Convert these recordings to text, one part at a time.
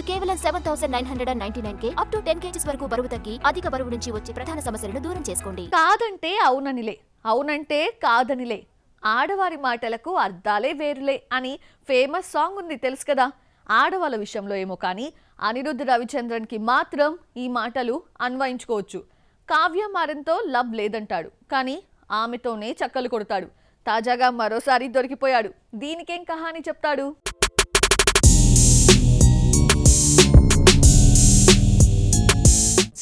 కేవలం 7,999K up to 10 kgs వరకు బరువు తగ్గి అధిక బరువు నుంచి వచ్చే ప్రధాన సమస్యలను దూరం చేసుకోండి. కాదంటే అవుననిలే, అవునంటే కాదనిలే, ఆడవారి మాటలకు అర్థాలే వేరులే అని ఫేమస్ సాంగ్ ఉంది తెలుసు కదా. ఆడవాళ్ళ విషయంలో ఏమో కానీ అనిరుద్ధ్ రవిచంద్రన్కి మాత్రం ఈ మాటలు అన్వయించుకోవచ్చు. కావ్య మారన్తో లవ్ లేదంటాడు, కానీ ఆమెతోనే చక్కలు కొడతాడు. తాజాగా మరోసారి దొరికిపోయాడు. దీనికేం కహాని చెప్తాడు?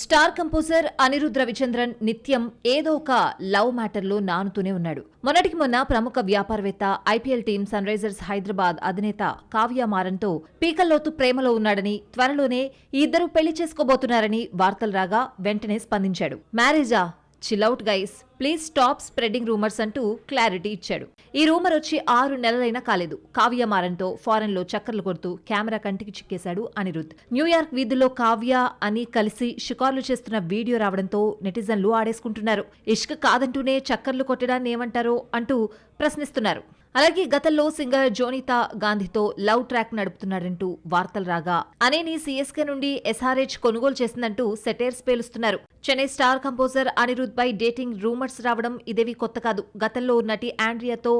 స్టార్ కంపోజర్ అనిరుద్ధ్ రవిచంద్రన్ నిత్యం ఏదో ఒక లవ్ మ్యాటర్లో నానుతూనే ఉన్నాడు. మొన్నటికి మొన్న ప్రముఖ వ్యాపారవేత్త, IPL team Sunrisers Hyderabad అధినేత కావ్య మారన్తో పీకల్లోతు ప్రేమలో ఉన్నాడని, త్వరలోనే ఈ ఇద్దరు పెళ్లి చేసుకోబోతున్నారని వార్తలు రాగా వెంటనే స్పందించాడు. మ్యారేజా? Chill out guys, please stop spreading rumours అంటూ క్లారిటీ ఇచ్చాడు. ఈ రూమర్ వచ్చి 6 నెలలైనా కాలేదు. కావ్య మారన్తో ఫారెన్ లో చక్కర్లు కొడుతూ కెమెరా కంటికి చిక్కేశాడు అనిరుద్ధ్. న్యూయార్క్ వీధుల్లో కావ్య అని కలిసి షికార్లు చేస్తున్న వీడియో రావడంతో నెటిజన్లు ఆడేసుకుంటున్నారు. ఇష్క్ కాదంటూనే చక్కర్లు కొట్టడాన్ని ఏమంటారో అంటూ ప్రశ్నిస్తున్నారు. అలాగే గతంలో సింగర్ జోనితా గాంధీతో లవ్ ట్రాక్ నడుపుతున్నాడంటూ వార్తలు రాగా అనేని సీఎస్కే నుండి ఎస్ఆర్హెచ్ కొనుగోలు చేసిందంటూ సెటైర్స్ పేలుస్తున్నారు. చెన్నై స్టార్ కంపోజర్ అనిరుద్ధ్ పై డేటింగ్ రూమర్స్ రావడం ఇదేవి కొత్త కాదు. గతంలో నటి ఆండ్రియాతో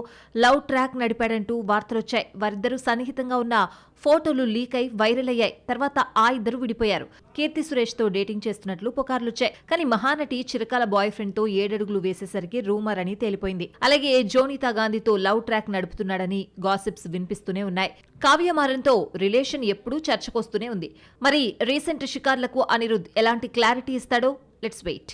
లవ్ ట్రాక్ నడిపాడంటూ వార్తలొచ్చాయి. వారిద్దరూ సన్నిహితంగా ఉన్న ఫోటోలు లీక్ అయి వైరల్ అయ్యాయి. తర్వాత ఆ ఇద్దరు విడిపోయారు. కీర్తి సురేష్ తో డేటింగ్ చేస్తున్నట్లు పుకార్లొచ్చాయి. కానీ మహానటి చిరకాల బాయ్ ఫ్రెండ్ తో 7 అడుగులు వేసేసరికి రూమర్ అని తేలిపోయింది. అలాగే జోనితా గాంధీతో లవ్ ట్రాక్ నడుపుతున్నాడని గాసిప్స్ వినిపిస్తూనే ఉన్నాయి. కావ్య మారన్తో రిలేషన్ ఎప్పుడూ చర్చకొస్తూనే ఉంది. మరి రీసెంట్ షికార్లకు అనిరుద్ధ్ ఎలాంటి క్లారిటీ ఇస్తాడో లెట్స్ వెయిట్.